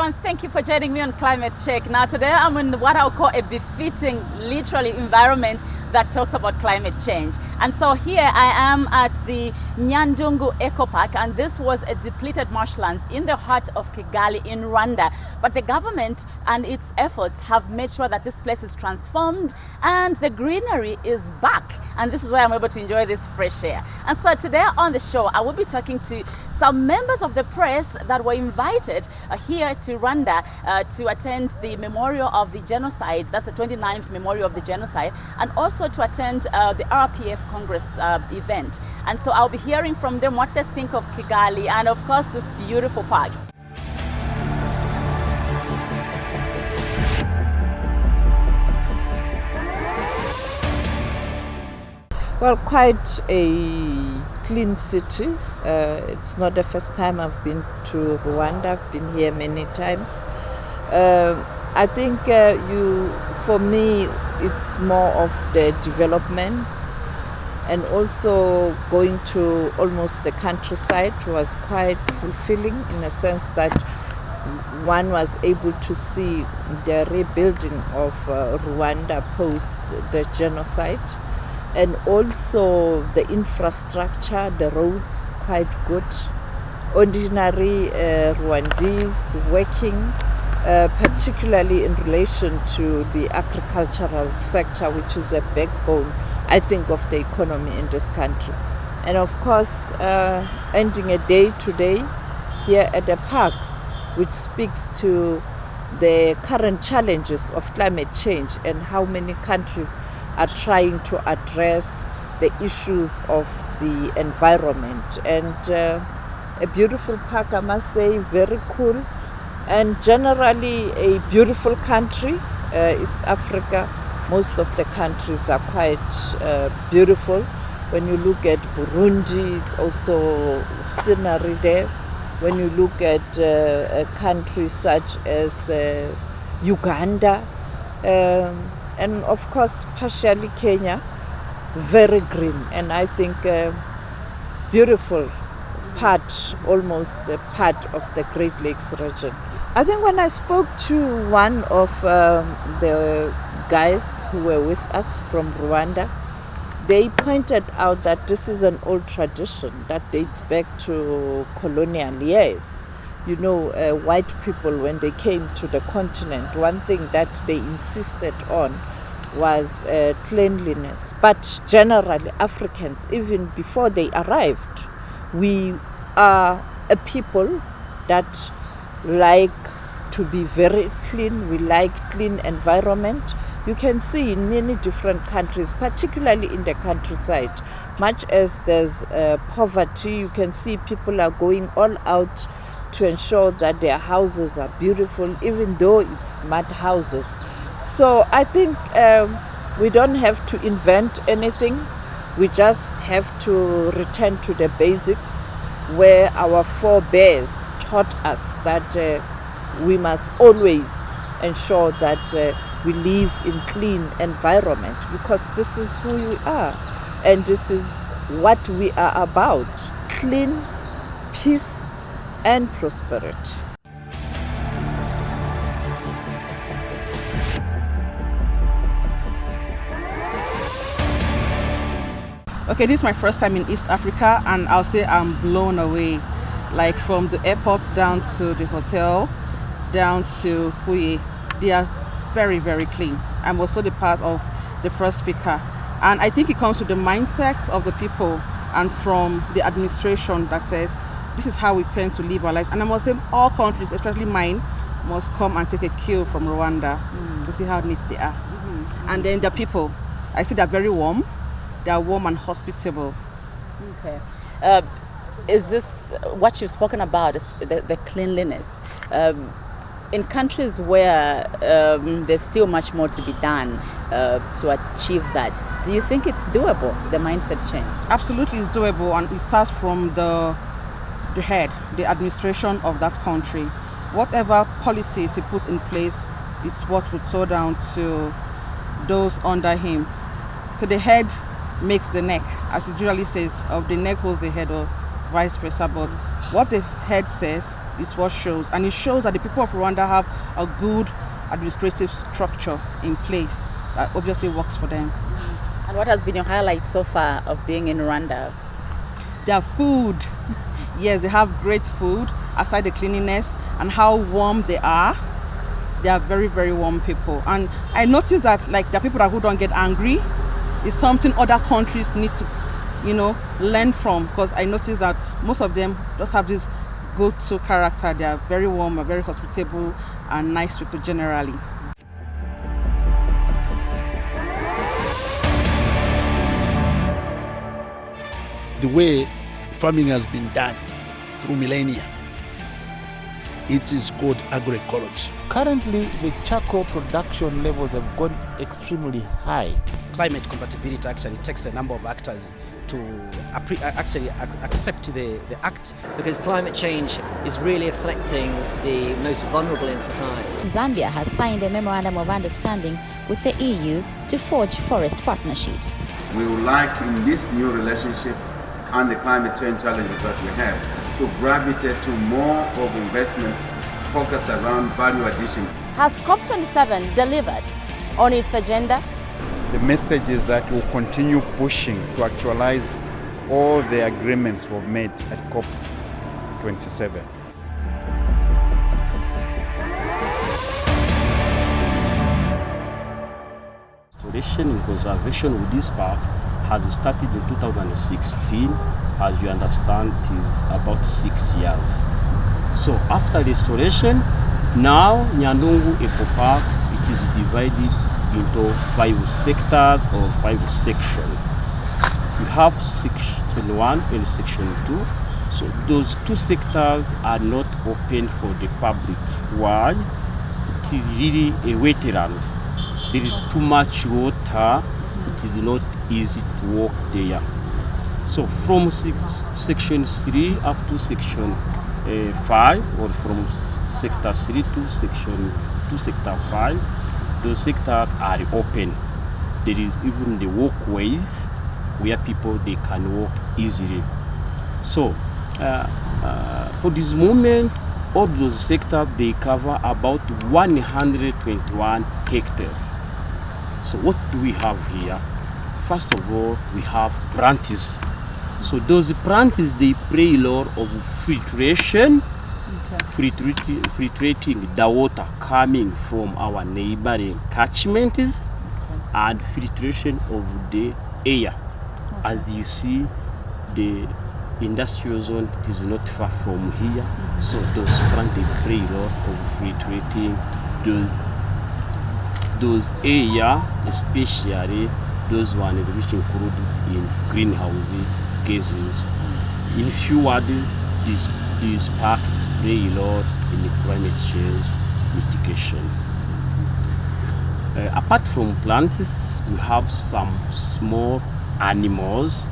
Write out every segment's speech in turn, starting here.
and thank you for joining me on Climate Check. Now today I'm in what I'll call a befitting, literally, environment that talks about climate change. And so here I am at the Nyandungu Eco Park, and this was a depleted marshlands in the heart of Kigali in Rwanda. But the government and its efforts have made sure that this place is transformed and the greenery is back. And this is why I'm able to enjoy this fresh air. And so today on the show, I will be talking to some members of the press that were invited here to Rwanda to attend the memorial of the genocide. That's the 29th memorial of the genocide, and also to attend the RPF Congress event. And so I'll be hearing from them what they think of Kigali and of course this beautiful park. Well, quite a clean city. It's not the first time I've been to Rwanda. I've been here many times. I think for me, it's more of the development, and also going to almost the countryside was quite fulfilling in a sense that one was able to see the rebuilding of Rwanda post the genocide. And also the infrastructure, the roads, quite good. Ordinary Rwandese working, particularly in relation to the agricultural sector, which is a backbone, I think, of the economy in this country. And of course, ending a day today here at the park, which speaks to the current challenges of climate change and how many countries are trying to address the issues of the environment. And a beautiful park, I must say, very cool, and generally a beautiful country. East Africa, most of the countries are quite beautiful. When you look at Burundi, it's also scenery there. When you look at countries such as Uganda, and of course partially Kenya, very green, and I think beautiful part, almost a part of the Great Lakes region. I think when I spoke to one of the guys who were with us from Rwanda, they pointed out that this is an old tradition that dates back to colonial years. You know, white people, when they came to the continent, one thing that they insisted on was cleanliness. But generally, Africans, even before they arrived, we are a people that like to be very clean. We like clean environment. You can see in many different countries, particularly in the countryside, much as there's poverty, you can see people are going all out to ensure that their houses are beautiful, even though it's mud houses. So I think we don't have to invent anything. We just have to return to the basics, where our forebears taught us that we must always ensure that we live in clean environment, because this is who we are and this is what we are about: clean, peace, and prosperity. Okay, this is my first time in East Africa, and I'll say I'm blown away. Like from the airport down to the hotel, down to Huye, they are very, very clean. I'm also the part of the first speaker. And I think it comes to the mindset of the people and from the administration that says, this is how we tend to live our lives. And I must say all countries, especially mine, must come and take a cue from Rwanda to see how neat they are. Mm-hmm. And then the people, I see they're very warm. They are warm and hospitable. Okay. Is this what you've spoken about, the cleanliness? In countries where there's still much more to be done to achieve that, do you think it's doable, the mindset change? Absolutely, it's doable, and it starts from the head, the administration of that country. Whatever policies he puts in place, it's what will go down to those under him. So the head makes the neck, as it usually says, of the neck holds the head, or vice versa, but what the head says is what shows, and it shows that the people of Rwanda have a good administrative structure in place that obviously works for them. And what has been your highlight so far of being in Rwanda? Their food. Yes, they have great food, aside the cleanliness and how warm they are. They are very, very warm people. And I noticed that like the people who don't get angry is something other countries need to, learn from, because I noticed that most of them just have this go-to character. They are very warm, are very hospitable, and nice people generally. The way farming has been done through millennia, it is called agroecology. Currently, the charcoal production levels have gone extremely high. Climate compatibility actually takes a number of actors to actually accept the act. Because climate change is really affecting the most vulnerable in society. Zambia has signed a memorandum of understanding with the EU to forge forest partnerships. We would like in this new relationship and the climate change challenges that we have to gravitate to more of investments focused around value addition. Has COP27 delivered on its agenda? The message is that we'll continue pushing to actualize all the agreements we've made at COP27. Restoration and conservation of this park has started in 2016. As you understand, it is about 6 years. So after restoration, now Nyandungu Eco Park, it is divided into 5 sectors or 5 sections. We have section 1 and section 2. So those 2 sectors are not open for the public. Why? It is really a wetland. There is too much water. It is not easy to walk there. So from section 3 up to section 5, or from sector 3 to sector 5, those sectors are open. There is even the walkways where people they can walk easily. So for this moment, all those sectors they cover about 121 hectares. So what do we have here? First of all, we have branches. So those branches they play a role of filtration, filtrating the water coming from our neighboring catchments, and filtration of the air. As you see, the industrial zone is not far from here, so those branches play a role of filtrating those air, especially those ones which included in greenhouse gases. In few words, these parks play a role in the climate change mitigation. Apart from plants, we have some small animals,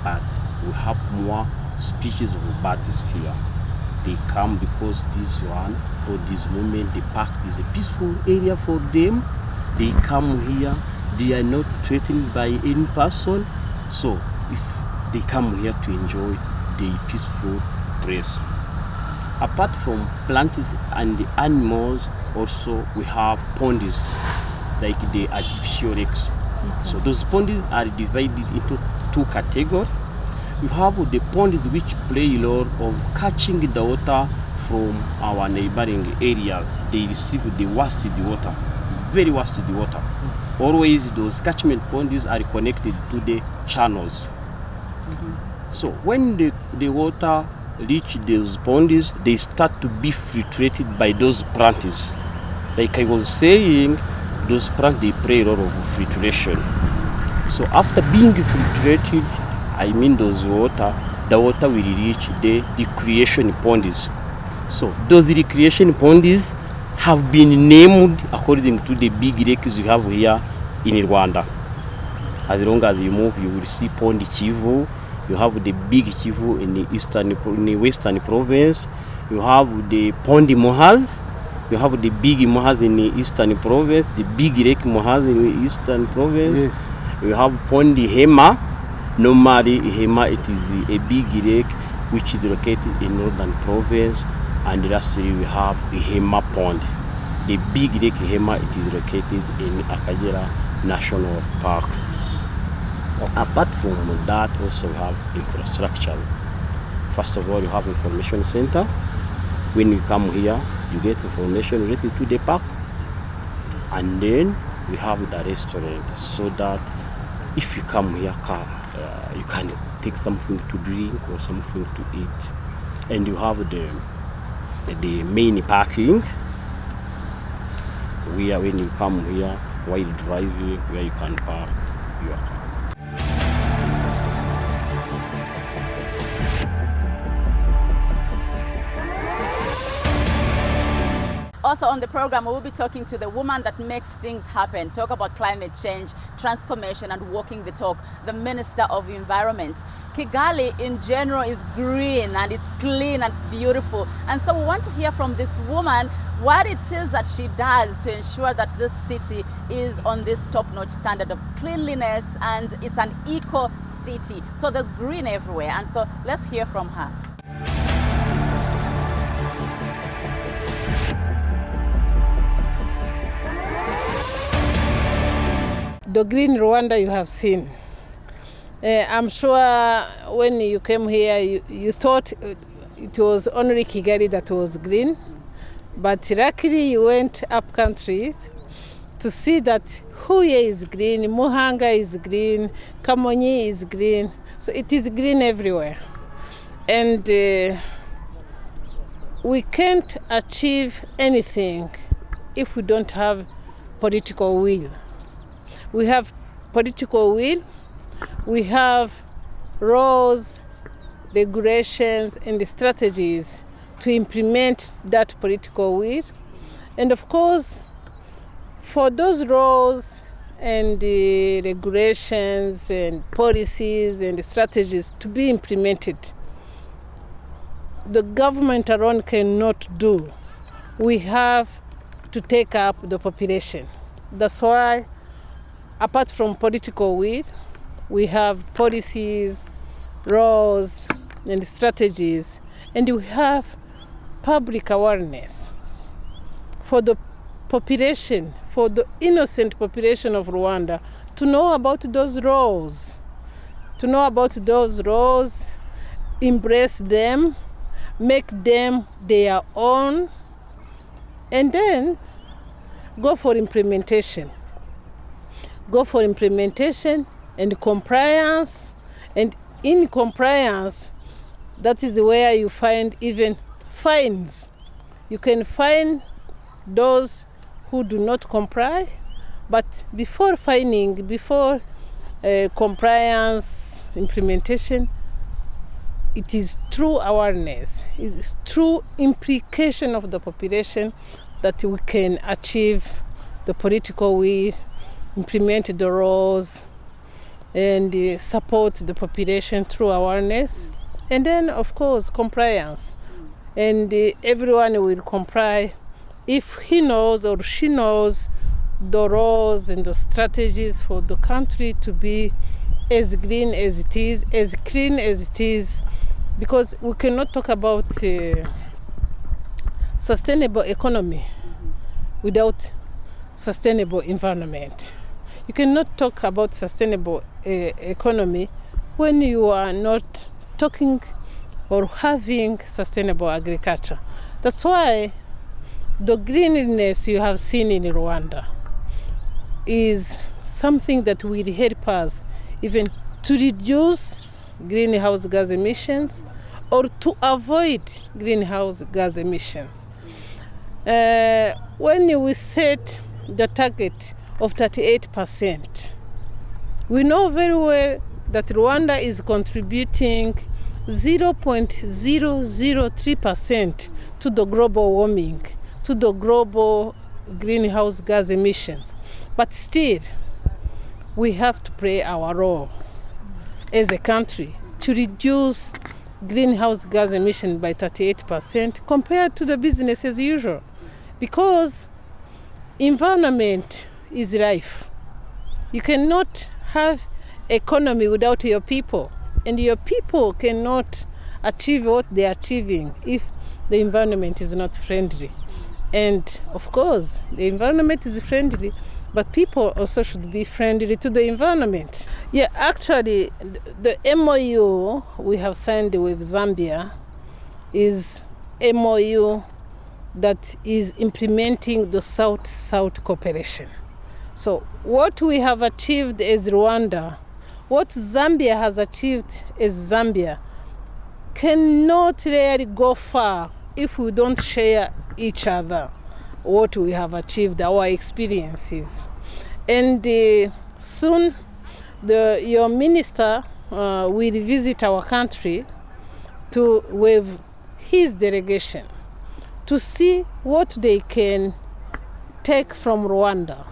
but we have more species of birds here. They come because this one, for this moment, the park is a peaceful area for them. They come here, they are not threatened by any person. So if they come here to enjoy the peaceful place. Apart from plants and the animals, also we have ponds, like the artificial lakes. So those ponds are divided into 2 categories. You have the ponds which play a role of catching the water from our neighboring areas. They receive the worst of the water, very worst of the water. Always those catchment ponds are connected to the channels. So when the water reach those ponds, they start to be filtrated by those branches. Like I was saying, those plants they play a role of filtration. So after being filtrated, I mean those water, the water will reach the recreation ponds. So those recreation ponds have been named according to the big lakes we have here in Rwanda. As long as you move, you will see Pond Kivu. You have the big Kivu in the western province. You have the Pond Mohaz. You have the big Mohaz in the eastern province. The big lake Mohaz in the eastern province. Yes. You have Pond Hema. Normally, Hema it is a big lake which is located in northern province, and lastly we have the Hema Pond. The big lake Hema, it is located in Akagera National Park. Apart from that, also we have infrastructure. First of all, you have information center. When you come here, you get information related to the park, and then we have the restaurant, so that if you come here, you can take something to drink or something to eat. And you have the main parking, where when you come here while driving, where you can park your car. Also on the program, we will be talking to the woman that makes things happen, talk about climate change, transformation, and walking the talk, the Minister of Environment. Kigali in general is green and it's clean and it's beautiful. And so we want to hear from this woman what it is that she does to ensure that this city is on this top-notch standard of cleanliness, and it's an eco city. So there's green everywhere. And so let's hear from her. The green Rwanda you have seen. I'm sure when you came here, you thought it was only Kigali that was green, but luckily you went up country to see that Huye is green, Muhanga is green, Kamonyi is green, so it is green everywhere. And we can't achieve anything if we don't have political will. We have political will, we have laws, regulations, and the strategies to implement that political will. And of course, for those laws and the regulations and policies and the strategies to be implemented, the government alone cannot do. We have to take up the population. That's why, apart from political will, we have policies, laws, and strategies, and we have public awareness for the population, for the innocent population of Rwanda, to know about those laws, embrace them, make them their own, and then go for implementation. Go for implementation and compliance, and in compliance, that is where you find even fines. You can fine those who do not comply, but before fining, before compliance implementation, it is through awareness, it is through implication of the population that we can achieve the political will, implement the laws, and support the population through awareness. And then, of course, compliance. And everyone will comply if he knows or she knows the laws and the strategies for the country to be as green as it is, as clean as it is, because we cannot talk about sustainable economy without sustainable environment. You cannot talk about sustainable economy when you are not talking or having sustainable agriculture. That's why the greenness you have seen in Rwanda is something that will help us even to reduce greenhouse gas emissions or to avoid greenhouse gas emissions. When we set the target of 38%, we know very well that Rwanda is contributing 0.003% to the global warming, to the global greenhouse gas emissions. But still, we have to play our role as a country to reduce greenhouse gas emission by 38% compared to the business as usual. Because environment is life. You cannot have economy without your people, and your people cannot achieve what they're achieving if the environment is not friendly. And of course, the environment is friendly, but people also should be friendly to the environment. Yeah, actually, the MOU we have signed with Zambia is MOU that is implementing the South-South cooperation. So what we have achieved as Rwanda, what Zambia has achieved as Zambia, cannot really go far if we don't share each other what we have achieved, our experiences. And soon your minister will visit our country with his delegation to see what they can take from Rwanda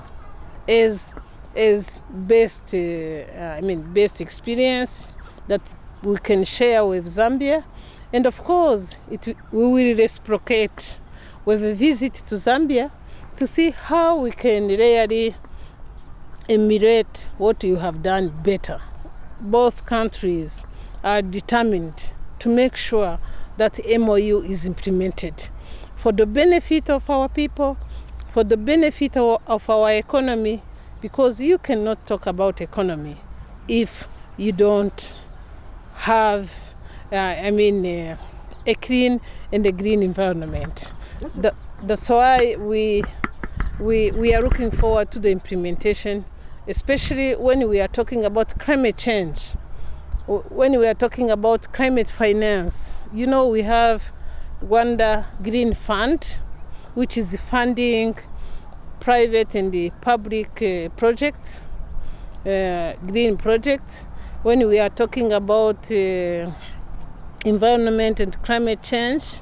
as best experience that we can share with Zambia. And of course, we will reciprocate with a visit to Zambia to see how we can really emulate what you have done better. Both countries are determined to make sure that MOU is implemented for the benefit of our people, for the benefit of our economy, because you cannot talk about economy if you don't have a clean and a green environment. That's why we are looking forward to the implementation, especially when we are talking about climate change, when we are talking about climate finance. You know, we have Rwanda Green Fund, which is funding private and the public projects, green projects. When we are talking about environment and climate change,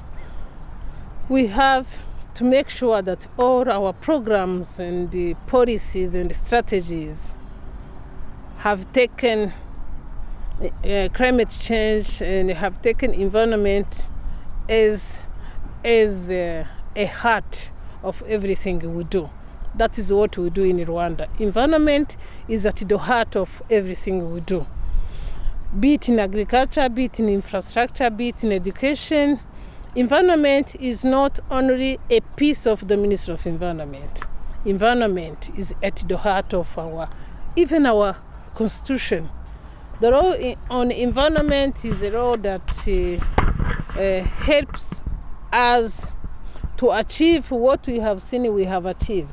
we have to make sure that all our programs and the policies and the strategies have taken climate change and have taken environment as a heart of everything we do. That is what we do in Rwanda. Environment is at the heart of everything we do. Be it in agriculture, be it in infrastructure, be it in education. Environment is not only a piece of the Ministry of Environment. Environment is at the heart of even our constitution. The law on environment is a law that helps us to achieve what we have seen we have achieved.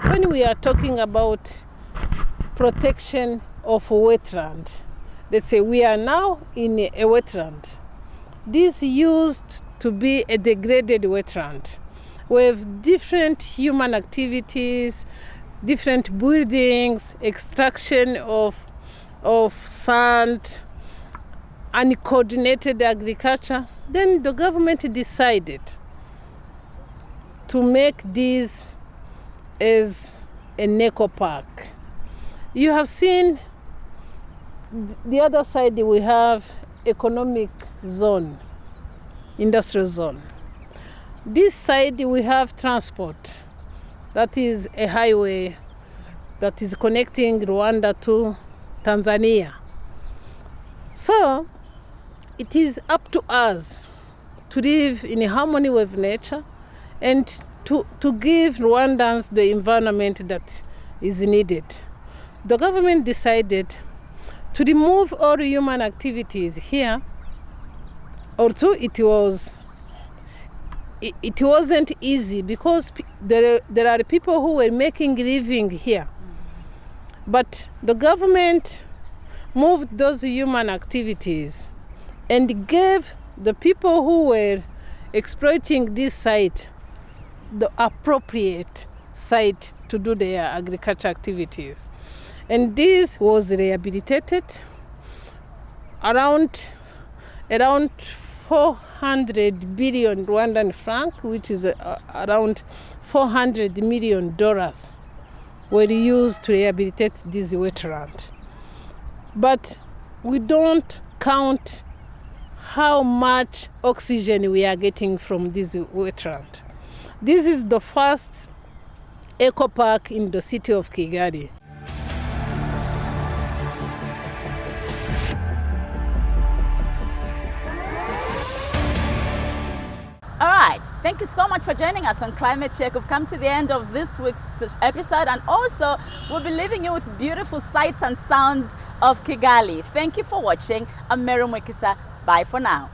When we are talking about protection of wetland, let's say we are now in a wetland. This used to be a degraded wetland with different human activities, different buildings, extraction of sand, uncoordinated agriculture. Then the government decided to make this as an eco park. You have seen the other side, we have economic zone, industrial zone. This side we have transport. That is a highway that is connecting Rwanda to Tanzania. So it is up to us to live in harmony with nature and to give Rwandans the environment that is needed. The government decided to remove all human activities here, although it wasn't easy because there are people who were making living here. But the government moved those human activities and gave the people who were exploiting this site the appropriate site to do their agriculture activities. And this was rehabilitated around 400 billion Rwandan franc, which is around $400 million, were used to rehabilitate this wetland. But we don't count how much oxygen we are getting from this wetland. This is the first eco park in the city of Kigali. right, thank you so much for joining us on Climate Check. We've come to the end of this week's episode, and also we'll be leaving you with beautiful sights and sounds of Kigali. Thank you for watching. I'm Mwiikisa. Bye for now.